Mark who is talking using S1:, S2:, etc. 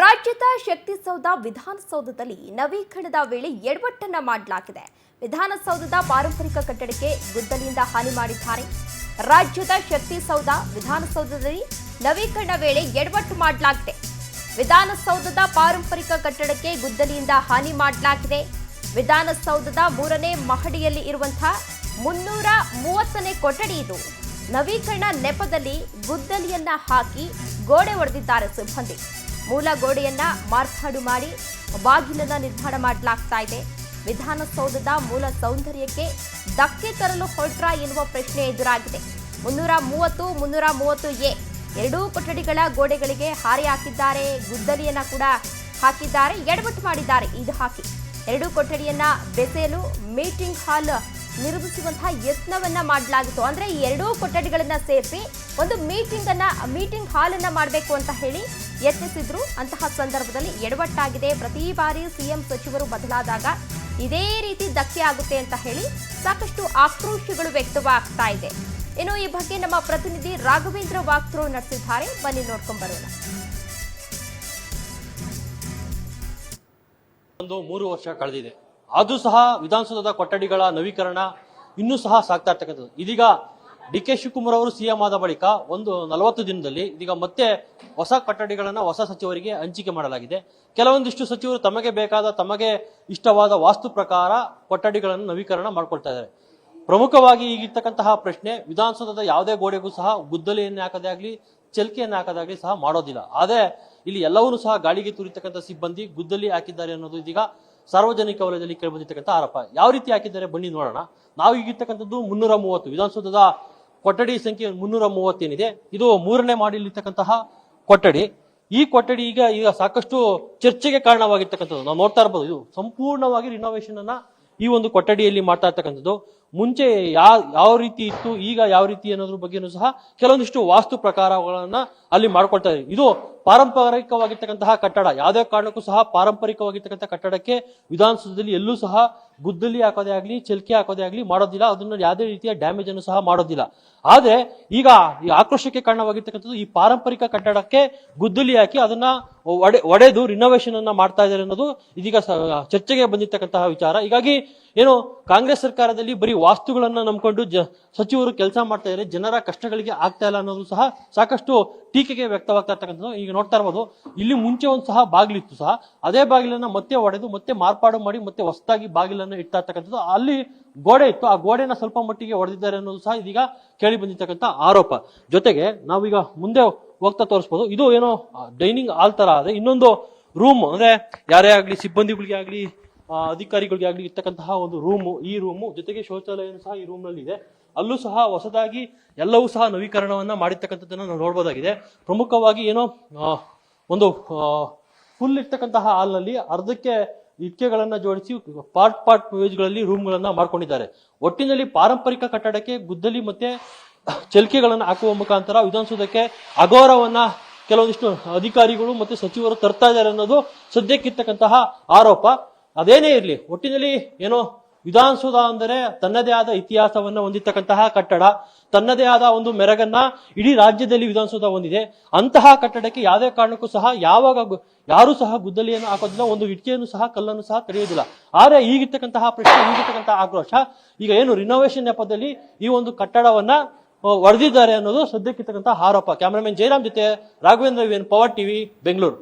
S1: ರಾಜ್ಯದ ಶಕ್ತಿಸೌಧ ವಿಧಾನಸೌಧದಲ್ಲಿ ನವೀಕರಣದ ವೇಳೆ ಎಡವಟ್ಟನ್ನ ಮಾಡಲಾಗಿದೆ. ವಿಧಾನಸೌಧದ ಪಾರಂಪರಿಕ ಕಟ್ಟಡಕ್ಕೆ ಗುದ್ದಲಿಯಿಂದ ಹಾನಿ ಮಾಡಿದ್ದಾರೆ. ರಾಜ್ಯದ ಶಕ್ತಿಸೌಧ ವಿಧಾನಸೌಧದಲ್ಲಿ ನವೀಕರಣ ವೇಳೆ ಎಡವಟ್ಟು ಮಾಡಲಾಗಿದೆ. ವಿಧಾನಸೌಧದ ಪಾರಂಪರಿಕ ಕಟ್ಟಡಕ್ಕೆ ಗುದ್ದಲಿಯಿಂದ ಹಾನಿ ಮಾಡಲಾಗಿದೆ. ವಿಧಾನಸೌಧದ 3ನೇ ಮಹಡಿಯಲ್ಲಿ ಇರುವಂತಹ 330ನೇ ಕೊಠಡಿ ಇದು. ನವೀಕರಣ ನೆಪದಲ್ಲಿ ಗುದ್ದಲಿಯನ್ನ ಹಾಕಿ ಗೋಡೆ ಒಡೆದಿದ್ದಾರೆ ಸಿಬ್ಬಂದಿ. ಮೂಲ ಗೋಡೆಯನ್ನ ಮಾರ್ಪಾಡು ಮಾಡಿ ಬಾಗಿಲನ್ನ ನಿರ್ಮಾಣ ಮಾಡಲಾಗ್ತಾ ಇದೆ. ವಿಧಾನಸೌಧದ ಮೂಲ ಸೌಂದರ್ಯಕ್ಕೆ ಧಕ್ಕೆ ತರಲು ಹೊರಟ್ರ ಎನ್ನುವ ಪ್ರಶ್ನೆ ಎದುರಾಗಿದೆ. 330, 330A ಎರಡೂ ಕೊಠಡಿಗಳ ಗೋಡೆಗಳಿಗೆ ಹಾರಿ ಹಾಕಿದ್ದಾರೆ. ಗುದ್ದಲಿಯನ್ನ ಕೂಡ ಹಾಕಿದ್ದಾರೆ. ಎಡವಟ್ಟು ಮಾಡಿದ್ದಾರೆ. ಇದು ಹಾಕಿ ಎರಡೂ ಕೊಠಡಿಯನ್ನ ಬೆಸೆಯಲು ಮೀಟಿಂಗ್ ಹಾಲ್ ನಿರ್ಮಿಸುವಂತಹ ಯತ್ನವನ್ನ ಮಾಡಲಾಗಿತ್ತು. ಅಂದ್ರೆ ಈ ಎರಡೂ ಕೊಠಡಿಗಳನ್ನ ಸೇರಿಸಿ ಒಂದು ಮೀಟಿಂಗ್ ಹಾಲ್ ಅನ್ನ ಮಾಡಬೇಕು ಅಂತ ಹೇಳಿ ಯತ್ನಿಸಿದ್ರು. ಅಂತಹ ಸಂದರ್ಭದಲ್ಲಿ ಎಡವಟ್ಟಾಗಿದೆ. ಪ್ರತಿ ಬಾರಿ ಸಿಎಂ ಸಚಿವರು ಬದಲಾದಾಗ ಇದೇ ರೀತಿ ಧಕ್ಕೆ ಆಗುತ್ತೆ ಅಂತ ಹೇಳಿ ಸಾಕಷ್ಟು ಆಕ್ರೋಶಗಳು ವ್ಯಕ್ತವಾಗ್ತಾ ಇದೆ. ಇನ್ನು ಈ ಬಗ್ಗೆ ನಮ್ಮ ಪ್ರತಿನಿಧಿ ರಾಘವೇಂದ್ರ ವಾಕ್ಥ್ರೋ ನಡೆಸಿದ್ದಾರೆ. ಬನ್ನಿ ನೋಡ್ಕೊಂಡ್ ಬರೋಣ.
S2: 3 ವರ್ಷ ಕಳೆದಿದೆ. ಅದು ಸಹ ವಿಧಾನಸೌಧದ ಕೊಠಡಿಗಳ ನವೀಕರಣ ಇನ್ನೂ ಸಹ ಸಾಗ್ತಾ ಇರ್ತಕ್ಕಂಥದ್ದು. ಇದೀಗ DK ಶಿವಕುಮಾರ್ ಅವರು ಸಿಎಂ ಆದ ಬಳಿಕ 40 ದಿನದಲ್ಲಿ ಇದೀಗ ಮತ್ತೆ ಹೊಸ ಕೊಠಡಿಗಳನ್ನ ಹೊಸ ಸಚಿವರಿಗೆ ಹಂಚಿಕೆ ಮಾಡಲಾಗಿದೆ. ಕೆಲವೊಂದಿಷ್ಟು ಸಚಿವರು ತಮಗೆ ಬೇಕಾದ ತಮಗೆ ಇಷ್ಟವಾದ ವಾಸ್ತು ಪ್ರಕಾರ ಕೊಠಡಿಗಳನ್ನು ನವೀಕರಣ ಮಾಡ್ಕೊಳ್ತಾ ಇದ್ದಾರೆ. ಪ್ರಮುಖವಾಗಿ ಈಗಿರ್ತಕ್ಕಂತಹ ಪ್ರಶ್ನೆ, ವಿಧಾನಸೌಧದ ಯಾವುದೇ ಗೋಡೆಗೂ ಸಹ ಗುದ್ದಲಿಯನ್ನು ಹಾಕದೇ ಆಗ್ಲಿ ಚಲ್ಕೆಯನ್ನು ಹಾಕದಾಗ್ಲಿ ಸಹ ಮಾಡೋದಿಲ್ಲ. ಆದ್ರೆ ಇಲ್ಲಿ ಎಲ್ಲವನ್ನೂ ಸಹ ಗಾಳಿಗೆ ತೂರಿರ್ತಕ್ಕಂಥ ಸಿಬ್ಬಂದಿ ಗುದ್ದಲಿ ಹಾಕಿದ್ದಾರೆ ಅನ್ನೋದು ಇದೀಗ ಸಾರ್ವಜನಿಕ ವಲಯದಲ್ಲಿ ಕೇಳಿಬಂದಿರ್ತಕ್ಕಂಥ ಆರೋಪ. ಯಾವ ರೀತಿ ಹಾಕಿದ್ದಾರೆ ಬನ್ನಿ ನೋಡೋಣ. ನಾವು ಈಗಿರ್ತಕ್ಕಂಥದ್ದು 330 ವಿಧಾನಸೌಧದ ಕೊಠಡಿ ಸಂಖ್ಯೆ 330 ಏನಿದೆ, ಇದು 3ನೇ ಮಹಡಿಯಲ್ಲಿರ್ತಕ್ಕಂತಹ ಕೊಠಡಿ. ಈ ಕೊಠಡಿ ಈಗ ಸಾಕಷ್ಟು ಚರ್ಚೆಗೆ ಕಾರಣವಾಗಿರ್ತಕ್ಕಂಥದ್ದು. ನಾವು ನೋಡ್ತಾ ಇರಬಹುದು, ಇದು ಸಂಪೂರ್ಣವಾಗಿ ರಿನೋವೇಷನ್ ಅನ್ನ ಈ ಒಂದು ಕೊಠಡಿಯಲ್ಲಿ ಮಾಡ್ತಾ ಇರ್ತಕ್ಕಂಥದ್ದು. ಮುಂಚೆ ಯಾವ ರೀತಿ ಇತ್ತು, ಈಗ ಯಾವ ರೀತಿ ಅನ್ನೋದ್ರ ಬಗ್ಗೆನೂ ಸಹ ಕೆಲವೊಂದಿಷ್ಟು ವಾಸ್ತು ಪ್ರಕಾರಗಳನ್ನ ಅಲ್ಲಿ ಮಾಡ್ಕೊಳ್ತಾ ಇದ್ದಾರೆ. ಇದು ಪಾರಂಪರಿಕವಾಗಿರ್ತಕ್ಕಂತಹ ಕಟ್ಟಡ. ಯಾವುದೇ ಕಾರಣಕ್ಕೂ ಸಹ ಪಾರಂಪರಿಕವಾಗಿರ್ತಕ್ಕಂಥ ಕಟ್ಟಡಕ್ಕೆ ವಿಧಾನಸೌಧದಲ್ಲಿ ಎಲ್ಲೂ ಸಹ ಗುದ್ದಲಿ ಹಾಕೋದೇ ಆಗ್ಲಿ ಚಲ್ಕೆ ಹಾಕೋದೇ ಆಗ್ಲಿ ಮಾಡೋದಿಲ್ಲ. ಅದನ್ನ ಯಾವುದೇ ರೀತಿಯ ಡ್ಯಾಮೇಜ್ ಅನ್ನು ಸಹ ಮಾಡೋದಿಲ್ಲ. ಆದ್ರೆ ಈಗ ಈ ಆಕ್ರೋಶಕ್ಕೆ ಕಾರಣವಾಗಿರ್ತಕ್ಕಂಥದ್ದು ಈ ಪಾರಂಪರಿಕ ಕಟ್ಟಡಕ್ಕೆ ಗುದ್ದಲಿ ಹಾಕಿ ಅದನ್ನ ಒಡೆದು ರಿನೋವೇಷನ್ ಅನ್ನ ಮಾಡ್ತಾ ಇದ್ದಾರೆ ಅನ್ನೋದು ಇದೀಗ ಚರ್ಚೆಗೆ ಬಂದಿರ್ತಕ್ಕಂತಹ ವಿಚಾರ. ಹೀಗಾಗಿ ಏನು ಕಾಂಗ್ರೆಸ್ ಸರ್ಕಾರದಲ್ಲಿ ಬರೀ ವಾಸ್ತುಗಳನ್ನ ನಂಬಿಕೊಂಡು ಸಚಿವರು ಕೆಲಸ ಮಾಡ್ತಾ ಇದ್ದಾರೆ, ಜನರ ಕಷ್ಟಗಳಿಗೆ ಆಗ್ತಾ ಇಲ್ಲ ಅನ್ನೋದು ಸಹ ಸಾಕಷ್ಟು ಟೀಕೆಗೆ ವ್ಯಕ್ತವಾಗ್ತಾ ಇರ್ತಕ್ಕಂಥದ್ದು. ಈಗ ನೋಡ್ತಾ ಇರ್ಬೋದು, ಇಲ್ಲಿ ಮುಂಚೆ ಒಂದು ಸಹ ಬಾಗಿಲಿತ್ತು ಸಹ, ಅದೇ ಬಾಗಿಲನ್ನ ಮತ್ತೆ ಒಡೆದು ಮತ್ತೆ ಮಾರ್ಪಾಡು ಮಾಡಿ ಮತ್ತೆ ಹೊಸದಾಗಿ ಬಾಗಿಲನ್ನು ಇಡ್ತಾ ಇರ್ತಕ್ಕಂಥದ್ದು. ಅಲ್ಲಿ ಗೋಡೆ ಇತ್ತು, ಆ ಗೋಡೆನ ಸ್ವಲ್ಪ ಮಟ್ಟಿಗೆ ಹೊಡೆದಿದ್ದಾರೆ ಅನ್ನೋದು ಸಹ ಇದೀಗ ಕೇಳಿ ಬಂದಿರ್ತಕ್ಕಂಥ ಆರೋಪ. ಜೊತೆಗೆ ನಾವೀಗ ಮುಂದೆ ಹೋಗ್ತಾ ತೋರಿಸಬಹುದು, ಇದು ಏನೋ ಡೈನಿಂಗ್ ಹಾಲ್ ತರ ಆದ್ರೆ ಇನ್ನೊಂದು ರೂಮ್, ಅಂದ್ರೆ ಯಾರೇ ಆಗ್ಲಿ ಸಿಬ್ಬಂದಿಗಳಿಗೆ ಆಗ್ಲಿ ಅಧಿಕಾರಿಗಳಿಗೆ ಆಗ್ಲಿ ಇರ್ತಕ್ಕಂತಹ ಒಂದು ರೂಮು. ಈ ರೂಮು ಜೊತೆಗೆ ಶೌಚಾಲಯ ಸಹ ಈ ರೂಮ್ ನಲ್ಲಿ ಇದೆ. ಅಲ್ಲೂ ಸಹ ಹೊಸದಾಗಿ ಎಲ್ಲವೂ ಸಹ ನವೀಕರಣವನ್ನ ಮಾಡಿರ್ತಕ್ಕಂಥದ್ದನ್ನ ನಾವು ನೋಡಬಹುದಾಗಿದೆ. ಪ್ರಮುಖವಾಗಿ ಏನೋ ಒಂದು ಫುಲ್ ಇರ್ತಕ್ಕಂತಹ ಹಾಲ್ ನಲ್ಲಿ ಅರ್ಧಕ್ಕೆ ಇಟ್ಕೆಗಳನ್ನ ಜೋಡಿಸಿ ಪಾರ್ಟ್ ಗಳಲ್ಲಿ ರೂಮ್ ಗಳನ್ನ ಮಾಡ್ಕೊಂಡಿದ್ದಾರೆ. ಒಟ್ಟಿನಲ್ಲಿ ಪಾರಂಪರಿಕ ಕಟ್ಟಡಕ್ಕೆ ಗುದ್ದಲಿ ಮತ್ತೆ ಚಲ್ಕೆಗಳನ್ನ ಹಾಕುವ ಮುಖಾಂತರ ವಿಧಾನಸೌಧಕ್ಕೆ ಅಗೌರವನ್ನ ಕೆಲವೊಂದಿಷ್ಟು ಅಧಿಕಾರಿಗಳು ಮತ್ತೆ ಸಚಿವರು ತರ್ತಾ ಇದ್ದಾರೆ ಅನ್ನೋದು ಸದ್ಯಕ್ಕಿರ್ತಕ್ಕಂತಹ ಆರೋಪ. ಅದೇನೇ ಇರಲಿ, ಒಟ್ಟಿನಲ್ಲಿ ಏನೋ ವಿಧಾನಸೌಧ ಅಂದರೆ ತನ್ನದೇ ಆದ ಇತಿಹಾಸವನ್ನ ಹೊಂದಿರ್ತಕ್ಕಂತಹ ಕಟ್ಟಡ, ತನ್ನದೇ ಆದ ಒಂದು ಮೆರಗನ್ನ ಇಡೀ ರಾಜ್ಯದಲ್ಲಿ ವಿಧಾನಸೌಧ ಹೊಂದಿದೆ. ಅಂತಹ ಕಟ್ಟಡಕ್ಕೆ ಯಾವುದೇ ಕಾರಣಕ್ಕೂ ಸಹ ಯಾರು ಸಹ ಗುದ್ದಲಿಯನ್ನು ಹಾಕೋದಿಲ್ಲ, ಒಂದು ಇಟ್ಕೆಯನ್ನು ಸಹ ಕಲ್ಲನ್ನು ಸಹ ತೆರೆಯುವುದಿಲ್ಲ. ಆದ್ರೆ ಈಗಿರ್ತಕ್ಕಂತಹ ಪ್ರಶ್ನೆ, ಈಗಿರ್ತಕ್ಕಂತಹ ಆಕ್ರೋಶ, ಈಗ ಏನು ರಿನೋವೇಷನ್ ನೆಪದಲ್ಲಿ ಈ ಒಂದು ಕಟ್ಟಡವನ್ನ ಹೊಡೆದಿದ್ದಾರೆ ಅನ್ನೋದು ಸದ್ಯಕ್ಕಿರ್ತಕ್ಕಂತಹ ಆರೋಪ. ಕ್ಯಾಮರಾಮನ್ ಜಯರಾಮ್ ಜೊತೆ ರಾಘವೇಂದ್ರ, ಪವರ್ ಟಿವಿ, ಬೆಂಗಳೂರು.